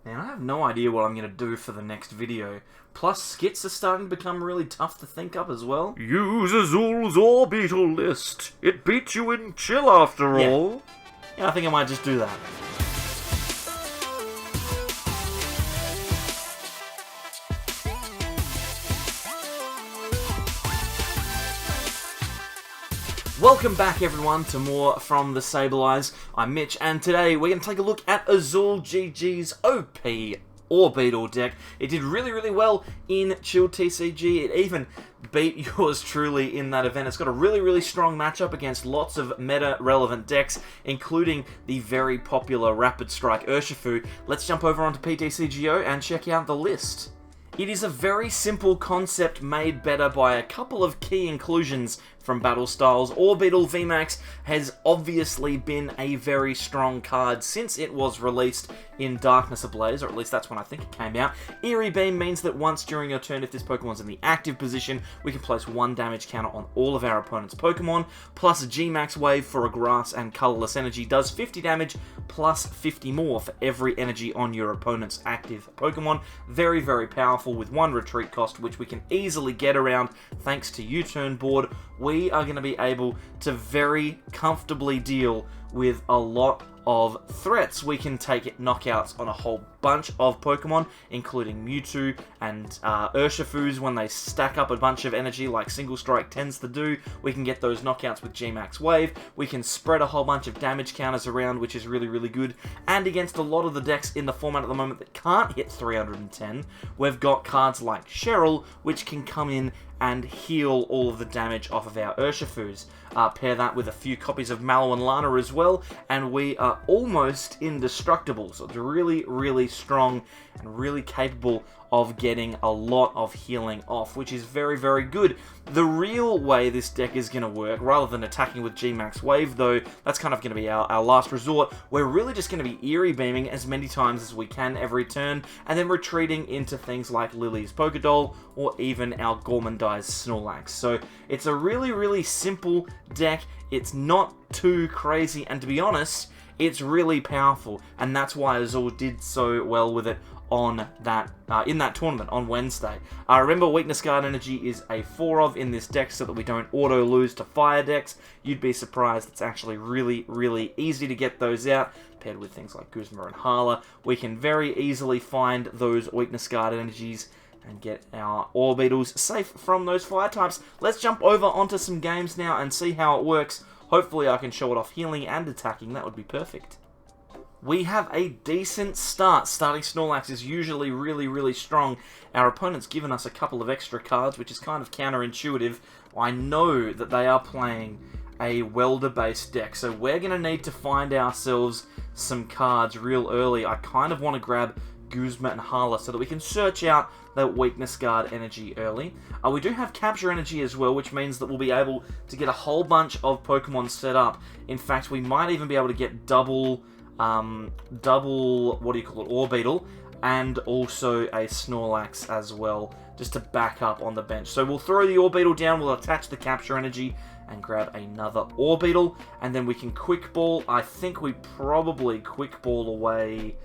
Man, I have no idea what I'm going to do for the next video. Plus, skits are starting to become really tough to think up as well. Use Azul's Orbeetle list. It beats you in Chill after all. Yeah, I think I might just do that. Welcome back everyone to more from the Sableyes. I'm Mitch and today we're going to take a look at Azul GG's OP Orbeetle deck. It did really well in Chill TCG. It even beat yours truly in that event. It's got a really strong matchup against lots of meta-relevant decks, including the very popular Rapid Strike Urshifu. Let's jump over onto PTCGO and check out the list. It is a very simple concept made better by a couple of key inclusions from battle styles. Orbeetle VMAX has obviously been a very strong card since it was released in Darkness Ablaze, or at least that's when I think it came out. Eerie Beam means that once during your turn, if this Pokemon's in the active position, we can place 1 damage counter on all of our opponent's Pokemon, plus G-Max Wave for a grass and colorless energy does 50 damage, plus 50 more for every energy on your opponent's active Pokemon. Very powerful with 1 retreat cost, which we can easily get around thanks to U-Turn Board. We are going to be able to very comfortably deal with a lot of threats. We can take knockouts on a whole bunch of Pokemon, including Mewtwo and Urshifus when they stack up a bunch of energy like Single Strike tends to do. We can get those knockouts with G-Max Wave. We can spread a whole bunch of damage counters around, which is really good. And against a lot of the decks in the format at the moment that can't hit 310, we've got cards like Cheryl, which can come in and heal all of the damage off of our Urshifus. Pair that with a few copies of Mallow Lana as well, and we are almost indestructible. So it's really strong and really capable of getting a lot of healing off, which is very good. The real way this deck is going to work, rather than attacking with G-Max Wave, though that's kind of going to be our last resort, we're really just going to be Eerie Beaming as many times as we can every turn, and then retreating into things like Lily's Pokédoll, or even our Gormandized Snorlax. So it's a really simple deck. It's not too crazy, and to be honest, it's really powerful, and that's why Azul did so well with it on that in that tournament on Wednesday. Remember, Weakness Guard Energy is a 4 of in this deck so that we don't auto-lose to fire decks. You'd be surprised, it's actually really easy to get those out. Paired with things like Guzma and Hala, we can very easily find those Weakness Guard Energies and get our Orbeetles safe from those fire types. Let's jump over onto some games now and see how it works. Hopefully I can show it off healing and attacking. That would be perfect. We have a decent start. Starting Snorlax is usually really strong. Our opponent's given us a couple of extra cards, which is kind of counterintuitive. I know that they are playing a welder-based deck, so we're going to need to find ourselves some cards real early. I kind of want to grab Guzma and Hala so that we can search out that Weakness Guard Energy early. We do have Capture Energy as well, which means that we'll be able to get a whole bunch of Pokemon set up. In fact, we might even be able to get double, what do you call it, Orbeetle, and also a Snorlax as well, just to back up on the bench. So we'll throw the Orbeetle down, we'll attach the Capture Energy, and grab another Orbeetle, and then we can Quick Ball. I think we probably Quick Ball away.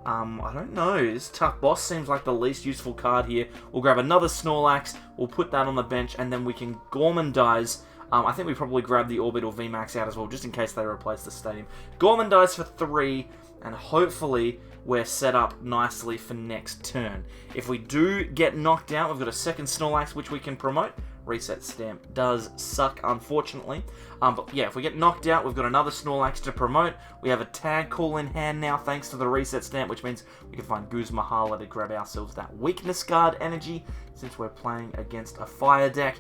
I don't know, this Tough Boss seems like the least useful card here. We'll grab another Snorlax, we'll put that on the bench, and then we can Gormandize. I think we probably grab the Orbeetle VMAX out as well, just in case they replace the stadium. Gormandize for 3, and hopefully we're set up nicely for next turn. If we do get knocked out, we've got a second Snorlax which we can promote. Reset stamp does suck, unfortunately. But yeah, if we get knocked out, we've got another Snorlax to promote. We have a tag call in hand now, thanks to the reset stamp, which means we can find Guzma Hala to grab ourselves that Weakness Guard Energy, since we're playing against a fire deck.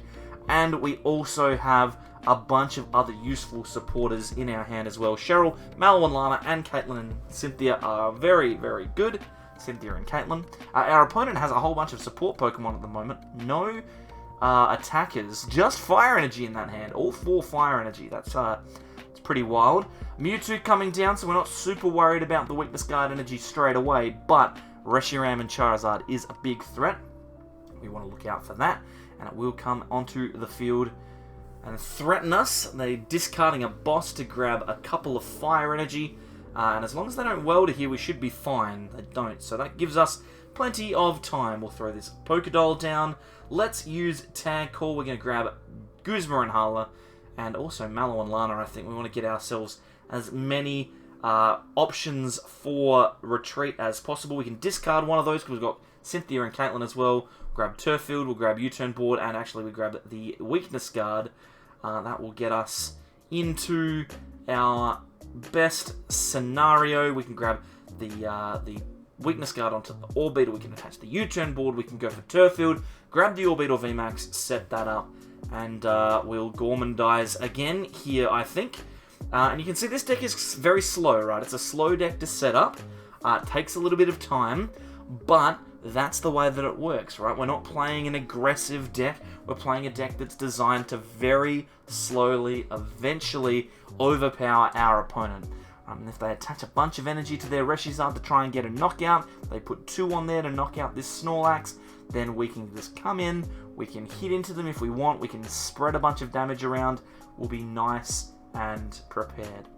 And we also have a bunch of other useful supporters in our hand as well. Cheryl, Mallow Lana, and Caitlin and Cynthia are very good. Cynthia and Caitlin. Our opponent has a whole bunch of support Pokemon at the moment. No attackers, just Fire Energy in that hand. All 4 Fire Energy. That's it's pretty wild. Mewtwo coming down, so we're not super worried about the Weakness Guard Energy straight away, but Reshiram and Charizard is a big threat. We want to look out for that, and it will come onto the field and threaten us. They're discarding a boss to grab a couple of Fire Energy, And as long as they don't welder here, we should be fine. They don't, so that gives us plenty of time. We'll throw this Pokédoll down. Let's use Tag Call. We're going to grab Guzma and Hala, and also Mallow and Lana. I think we want to get ourselves as many options for retreat as possible. We can discard one of those because we've got Cynthia and Caitlin as well. Grab Turffield, we'll grab U-Turn Board, and actually we grab the Weakness Guard. That will get us into our best scenario. We can grab the Weakness Guard onto the Orbeetle. We can attach the U-Turn Board. We can go for Turffield, grab the Orbeetle VMAX, set that up, and we'll Gormandize again here, I think. And you can see this deck is very slow, right? It's a slow deck to set up. It takes a little bit of time, but that's the way that it works, right? We're not playing an aggressive deck. We're playing a deck that's designed to very slowly, eventually overpower our opponent. If they attach a bunch of energy to their Reshizard to try and get a knockout, they put 2 on there to knock out this Snorlax, then we can just come in, we can hit into them if we want, we can spread a bunch of damage around, we'll be nice and prepared.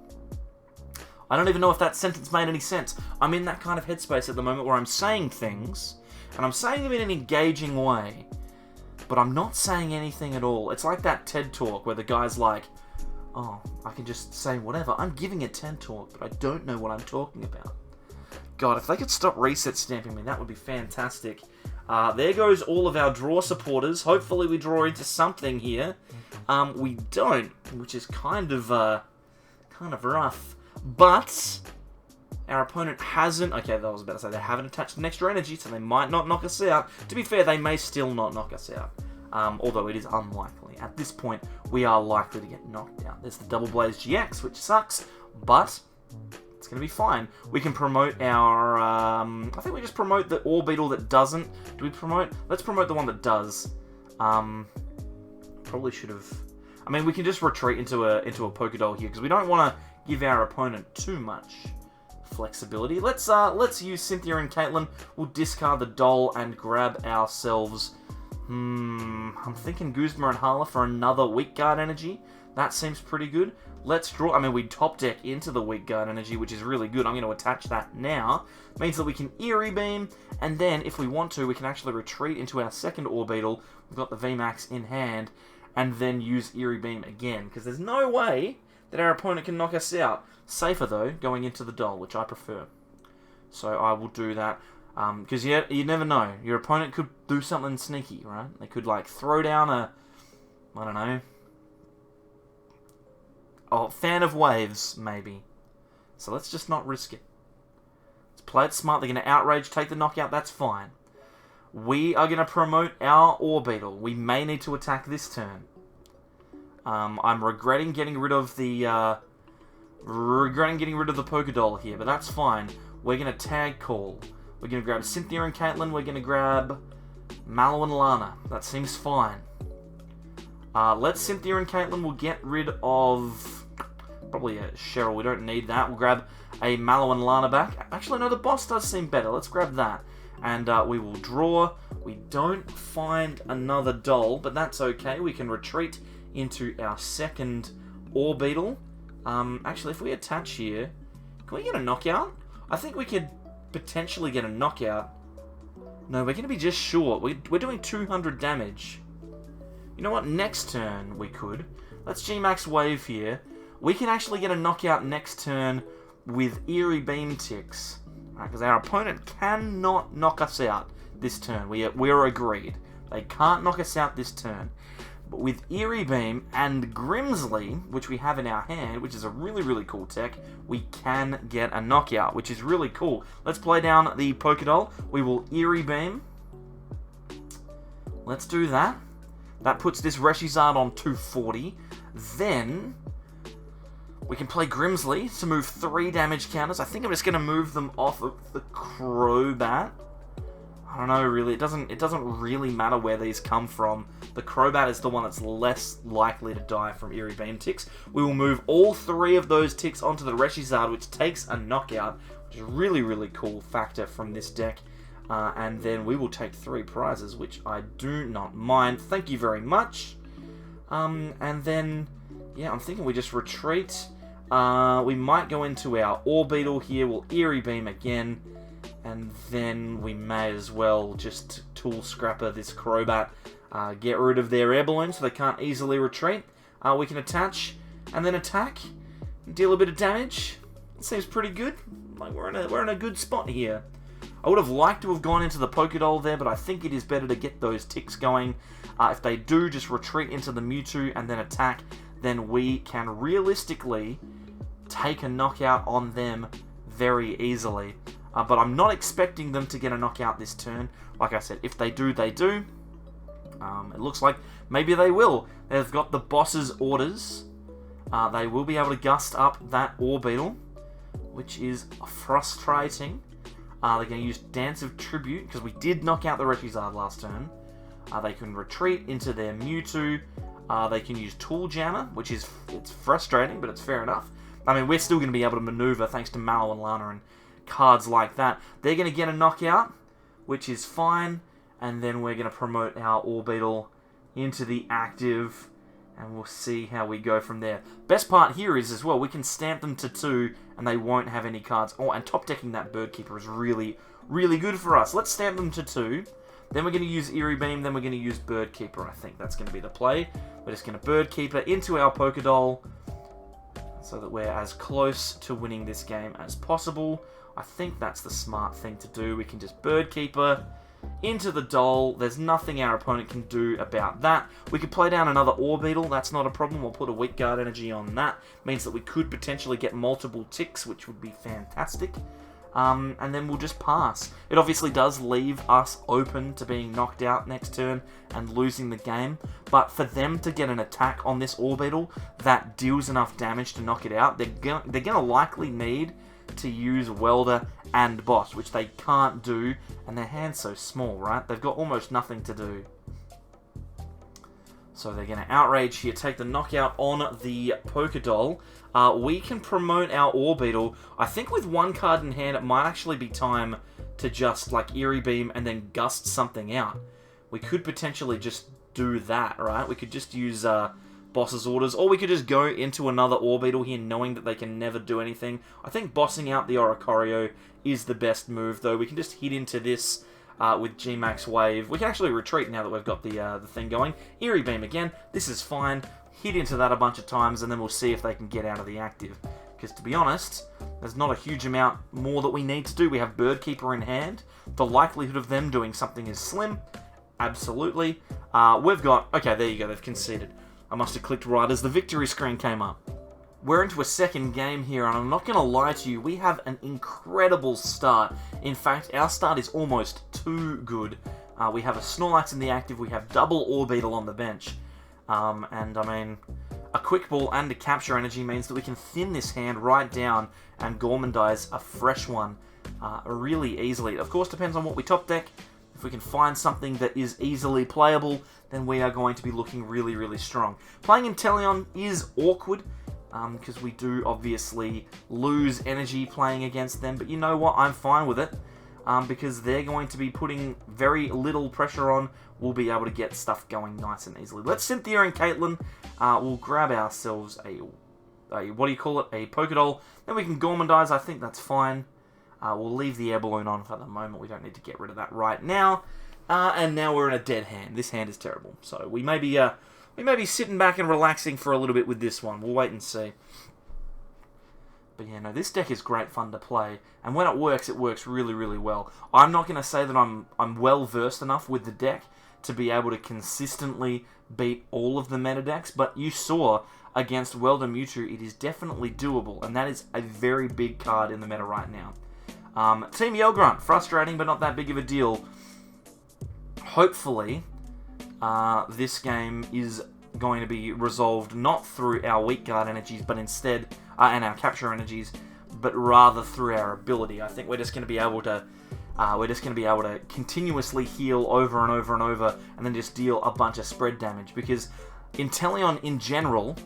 I don't even know if that sentence made any sense. I'm in that kind of headspace at the moment where I'm saying things, and I'm saying them in an engaging way, but I'm not saying anything at all. It's like that TED Talk where the guy's like, oh, I can just say whatever. I'm giving a TED Talk, but I don't know what I'm talking about. God, if they could stop reset stamping me, that would be fantastic. There goes all of our draw supporters. Hopefully we draw into something here. We don't, which is kind of rough. But our opponent hasn't... Okay, I was about to say they haven't attached an extra energy, so they might not knock us out. To be fair, they may still not knock us out. Although it is unlikely. At this point, we are likely to get knocked out. There's the Double Blaze GX, which sucks, but it's going to be fine. We can promote our... I think we just promote the Orbeetle that doesn't. Do we promote? Let's promote the one that does. Probably should have... I mean, we can just retreat into a Pokédoll here, because we don't want to give our opponent too much flexibility. Let's use Cynthia and Caitlin. We'll discard the doll and grab ourselves... I'm thinking Guzma and Hala for another Weak Guard energy. That seems pretty good. Let's draw... I mean, we top deck into the Weak Guard energy, which is really good. I'm going to attach that now. Means that we can Eerie Beam, and then, if we want to, we can actually retreat into our second Orbeetle. We've got the VMAX in hand, and then use Eerie Beam again, because there's no way that our opponent can knock us out. Safer, though, going into the doll, which I prefer. So I will do that. Because you never know. Your opponent could do something sneaky, right? They could, like, throw down a... I don't know. Oh, Fan of Waves, maybe. So let's just not risk it. Let's play it smart. They're going to Outrage, take the knockout. That's fine. We are going to promote our Orbeetle. We may need to attack this turn. I'm regretting getting rid of the Pokédoll here, but that's fine. We're going to Tag Call. We're going to grab Cynthia and Caitlin. We're going to grab Mallow and Lana. That seems fine. Let's Cynthia and Caitlin. We'll get rid of probably a Cheryl. We don't need that. We'll grab a Mallow and Lana back. Actually, no, the boss does seem better. Let's grab that. And we will draw. We don't find another doll, but that's okay. We can retreat into our second Orbeetle. Actually, if we attach here, can we get a knockout? I think we could potentially get a knockout. No, we're going to be just short. We're doing 200 damage. You know what? Next turn, we could. Let's G-Max Wave here. We can actually get a knockout next turn with Eerie Beam ticks. Right, because our opponent cannot knock us out this turn. We're agreed. They can't knock us out this turn. But with Eerie Beam and Grimsley, which we have in our hand, which is a really, really cool tech, we can get a knockout, which is really cool. Let's play down the Pokédoll. We will Eerie Beam. Let's do that. That puts this Reshizard on 240. Then we can play Grimsley to move 3 damage counters. I think I'm just going to move them off of the Crobat. I don't know, really. It doesn't really matter where these come from. The Crobat is the one that's less likely to die from Eerie Beam ticks. We will move all 3 of those ticks onto the Reshizard, which takes a knockout, which is a really, really cool factor from this deck. And then we will take 3 prizes, which I do not mind. Thank you very much. And then, yeah, I'm thinking we just retreat. we might go into our Orbeetle here. We'll Eerie Beam again. And then we may as well just Tool Scrapper this Crobat. Get rid of their air balloon so they can't easily retreat. We can attach and then attack. Deal a bit of damage. It seems pretty good. Like we're in a good spot here. I would have liked to have gone into the Pokédoll there, but I think it is better to get those ticks going. If they do just retreat into the Mewtwo and then attack, then we can realistically take a knockout on them very easily. But I'm not expecting them to get a knockout this turn. Like I said, if they do, they do. It looks like maybe they will. They've got the boss's orders. They will be able to gust up that Orbeetle, which is frustrating. They're going to use Dance of Tribute, because we did knock out the Rechizard last turn. They can retreat into their Mewtwo. They can use Tool Jammer, which is it's frustrating, but it's fair enough. I mean, we're still going to be able to maneuver thanks to Mallow Lana and cards like that. They're going to get a knockout, which is fine. And then we're going to promote our Orbeetle into the active, and we'll see how we go from there. Best part here is, as well, we can stamp them to 2, and they won't have any cards. Oh, and top decking that Bird Keeper is really, really good for us. Let's stamp them to 2. Then we're going to use Eerie Beam. Then we're going to use Bird Keeper. I think that's going to be the play. We're just going to Bird Keeper into our Pokédoll so that we're as close to winning this game as possible. I think that's the smart thing to do. We can just Bird Keeper into the doll. There's nothing our opponent can do about that. We could play down another Orbeetle. That's not a problem. We'll put a Weak Guard energy on that. Means that we could potentially get multiple ticks, which would be fantastic. And then we'll just pass. It obviously does leave us open to being knocked out next turn and losing the game. But for them to get an attack on this Orbeetle that deals enough damage to knock it out, they're gonna likely need to use Welder and Boss, which they can't do, and their hand's so small, right? They've got almost nothing to do. So they're going to Outrage here, take the knockout on the Pokédoll. We can promote our Orbeetle. I think with one card in hand, it might actually be time to just like Eerie Beam and then Gust something out. We could potentially just do that, right? We could just use Boss's orders, or we could just go into another Orbeetle here knowing that they can never do anything. I think bossing out the Oricorio is the best move, though. We can just hit into this with GMAX Wave. We can actually retreat now that we've got the thing going. Eerie Beam again. This is fine. Hit into that a bunch of times, and then we'll see if they can get out of the active. Because, to be honest, there's not a huge amount more that we need to do. We have Bird Keeper in hand. The likelihood of them doing something is slim. Absolutely. We've got... Okay, there you go. They've conceded. I must have clicked right as the victory screen came up. We're into a second game here, and I'm not going to lie to you, we have an incredible start. In fact, our start is almost too good. We have a Snorlax in the active, we have double Orbeetle on the bench. And, I mean, a Quick Ball and a Capture Energy means that we can thin this hand right down and Gormandize a fresh one really easily. Of course, depends on what we top deck. If we can find something that is easily playable, then we are going to be looking really, really strong. Playing Inteleon is awkward, because we do obviously lose energy playing against them, but you know what, I'm fine with it, because they're going to be putting very little pressure on. We'll be able to get stuff going nice and easily. Let's Cynthia and Caitlin, we'll grab ourselves a what do you call it, a Pokédoll, then we can Gormandize. I think that's fine. We'll leave the air balloon on for the moment. We don't need to get rid of that right now. And now we're in a dead hand. This hand is terrible. So we may be sitting back and relaxing for a little bit with this one. We'll wait and see. But yeah, no, this deck is great fun to play. And when it works really, really well. I'm not going to say that I'm well versed enough with the deck to be able to consistently beat all of the meta decks. But you saw against Welder Mewtwo, it is definitely doable. And that is a very big card in the meta right now. Team Yellgrunt, frustrating but not that big of a deal. Hopefully, this game is going to be resolved not through our Weak Guard energies, but instead, and our Capture energies, but rather through our ability. I think we're just going to be able to, continuously heal over and over and over, and then just deal a bunch of spread damage. Because Inteleon in general,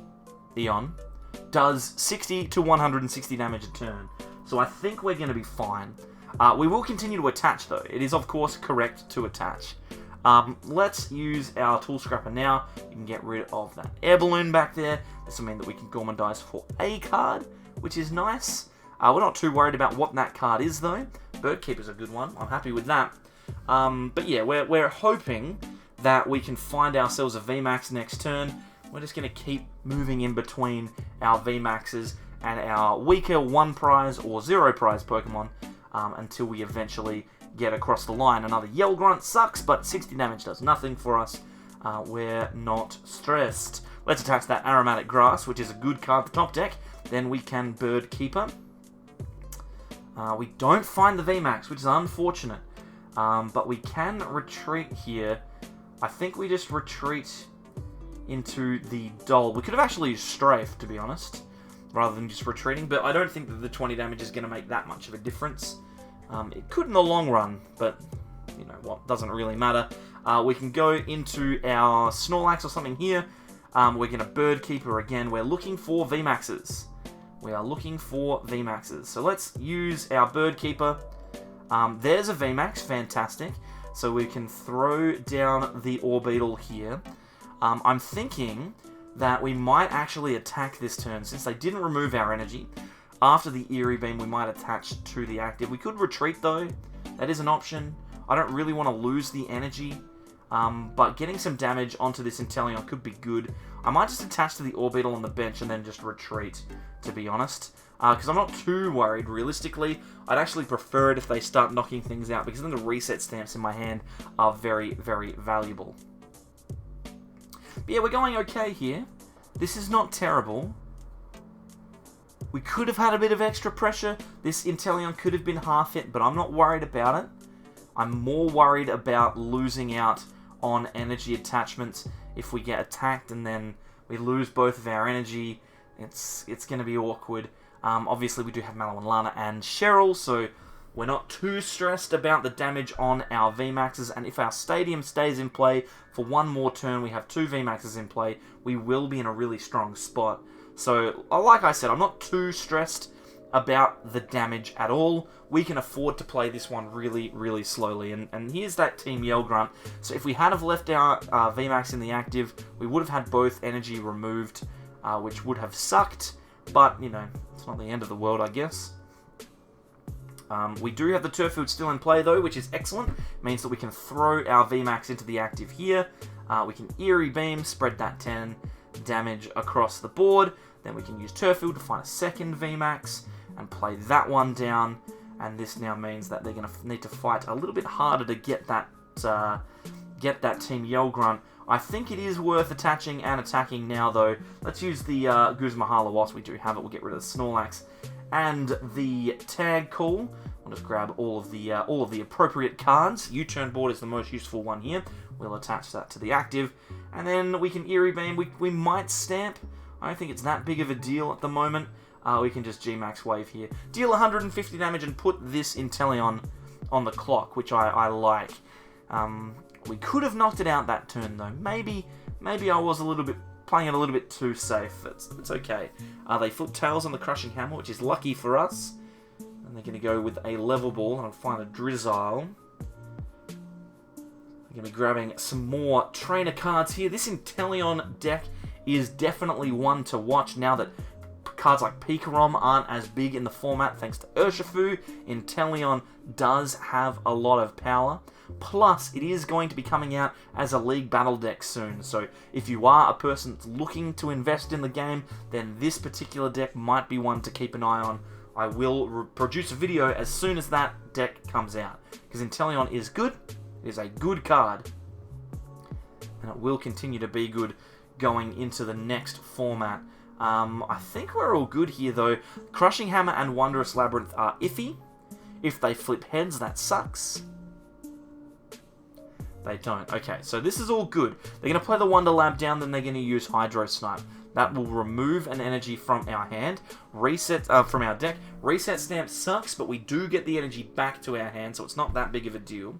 Eon, does 60 to 160 damage a turn. So I think we're going to be fine. We will continue to attach, though. It is, of course, correct to attach. Let's use our Tool Scrapper now. You can get rid of that air balloon back there. This will mean that we can Gormandize for a card. which is nice. We're not too worried about what that card is, though. Bird Keeper's a good one. I'm happy with that. But yeah, we're hoping that we can find ourselves a VMAX next turn. We're just going to keep moving in between our VMAXs and our weaker 1 prize or 0 prize Pokemon until we eventually get across the line. Another Yell Grunt sucks, but 60 damage does nothing for us. We're not stressed. Let's attach that Aromatic Grass, which is a good card to top deck. Then we can Bird Keeper. We don't find the VMAX, which is unfortunate. But we can retreat here. I think we just retreat into the Doll. We could have actually used Strafe, to be honest, rather than just retreating, but I don't think that the 20 damage is going to make that much of a difference. It could in the long run, but you know what, doesn't really matter. We can go into our Snorlax or something here. We're going to Bird Keeper again. We're looking for VMAXs. We are looking for VMAXs. So let's use our Bird Keeper. There's a VMAX, fantastic. So we can throw down the Orbeetle here. I'm thinking that we might actually attack this turn, since they didn't remove our energy. After the Eerie Beam, we might attach to the active. We could retreat, though. That is an option. I don't really want to lose the energy, but getting some damage onto this Inteleon could be good. I might just attach to the Orbeetle on the bench and then just retreat, to be honest. Because I'm not too worried, realistically. I'd actually prefer it if they start knocking things out, because then the reset stamps in my hand are very, very valuable. But yeah, we're going okay here. This is not terrible. We could have had a bit of extra pressure. This Inteleon could have been half hit, but I'm not worried about it. I'm more worried about losing out on energy attachments if we get attacked and then we lose both of our energy. It's going to be awkward. Obviously, we do have Mallow Lana and Cheryl, so we're not too stressed about the damage on our VMAXs, and if our Stadium stays in play for one more turn, we have 2 VMAXs in play, we will be in a really strong spot. So, like I said, I'm not too stressed about the damage at all. We can afford to play this one really, really slowly, and here's that Team Yell Grunt. So if we had have left our VMAX in the active, we would have had both energy removed, which would have sucked, but, you know, it's not the end of the world, I guess. We do have the Turffield still in play, though, which is excellent. It means that we can throw our VMAX into the active here. We can Eerie Beam, spread that 10 damage across the board. Then we can use Turffield to find a second VMAX and play that one down. And this now means that they're going to need to fight a little bit harder to get that Team Yell Grunt. I think it is worth attaching and attacking now, though. Let's use the Guzmahala whilst we do have it. We'll get rid of the Snorlax and the Tag Call. We'll just grab all of the appropriate cards. U-Turn Board is the most useful one here. We'll attach that to the active, and then we can Eerie Beam. We might Stamp. I don't think it's that big of a deal at the moment. We can just G-Max Wave here. Deal 150 damage and put this Inteleon on the clock, which I like. We could have knocked it out that turn, though. Maybe I was playing it a little bit too safe. It's okay. They flip Tails on the Crushing Hammer, which is lucky for us. And they're going to go with a Level Ball, and I'll find a Drizzile. I'm going to be grabbing some more trainer cards here. This Inteleon deck is definitely one to watch now that cards like Pikarom aren't as big in the format thanks to Urshifu. Inteleon does have a lot of power. Plus, it is going to be coming out as a League Battle deck soon. So, if you are a person that's looking to invest in the game, then this particular deck might be one to keep an eye on. I will produce a video as soon as that deck comes out. Because Inteleon is good. It is a good card. And it will continue to be good going into the next format. I think we're all good here, though. Crushing Hammer and Wondrous Labyrinth are iffy. If they flip heads, that sucks. They don't. Okay, so this is all good. They're going to play the Wonder Lab down, then they're going to use Hydro Snipe. That will remove an energy from our hand, reset from our deck. Reset Stamp sucks, but we do get the energy back to our hand, so it's not that big of a deal.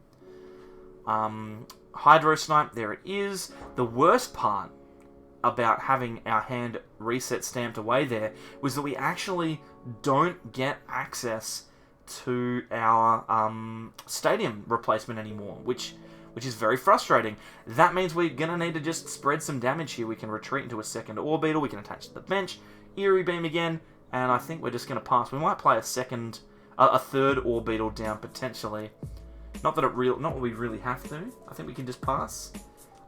Hydro Snipe, there it is. The worst part about having our hand reset stamped away there was that we actually don't get access to our stadium replacement anymore, which is very frustrating. That means we're going to need to just spread some damage here. We can retreat into a second Orbeetle, we can attach to the bench, Eerie Beam again, and I think we're just going to pass. We might play a third Orbeetle down potentially. Not that we really have to. I think we can just pass.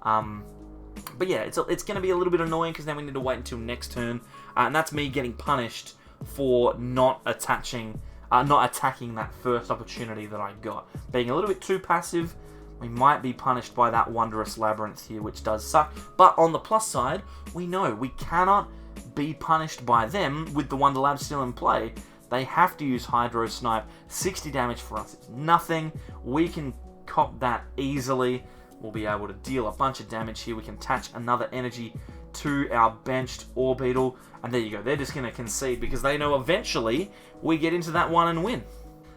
But yeah, it's going to be a little bit annoying because then we need to wait until next turn, and that's me getting punished for not attacking that first opportunity that I got. Being a little bit too passive, we might be punished by that Wondrous Labyrinth here, which does suck. But on the plus side, we know we cannot be punished by them with the Wonder Lab still in play. They have to use Hydro Snipe. 60 damage for us is nothing. We can cop that easily. We'll be able to deal a bunch of damage here. We can attach another energy to our benched Orbeetle. And there you go. They're just going to concede because they know eventually we get into that one and win.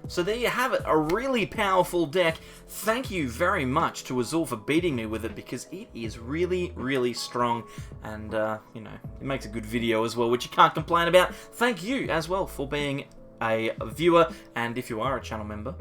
So there you have it, a really powerful deck. Thank you very much to Azul for beating me with it because it is really, really strong. And, you know, it makes a good video as well, which you can't complain about. Thank you as well for being a viewer. And if you are a channel member,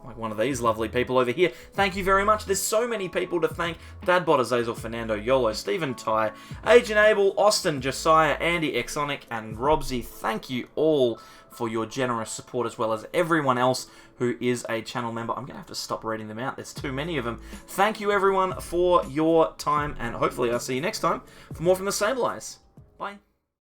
like one of these lovely people over here, thank you very much. There's so many people to thank. Dadbot, Azazel, Fernando, Yolo, Stephen Ty, Agent Abel, Austin, Josiah, Andy, Exonic, and Robsy. Thank you all for your generous support, as well as everyone else who is a channel member. I'm going to have to stop reading them out. There's too many of them. Thank you, everyone, for your time, and hopefully I'll see you next time for more from the Sableyes. Bye.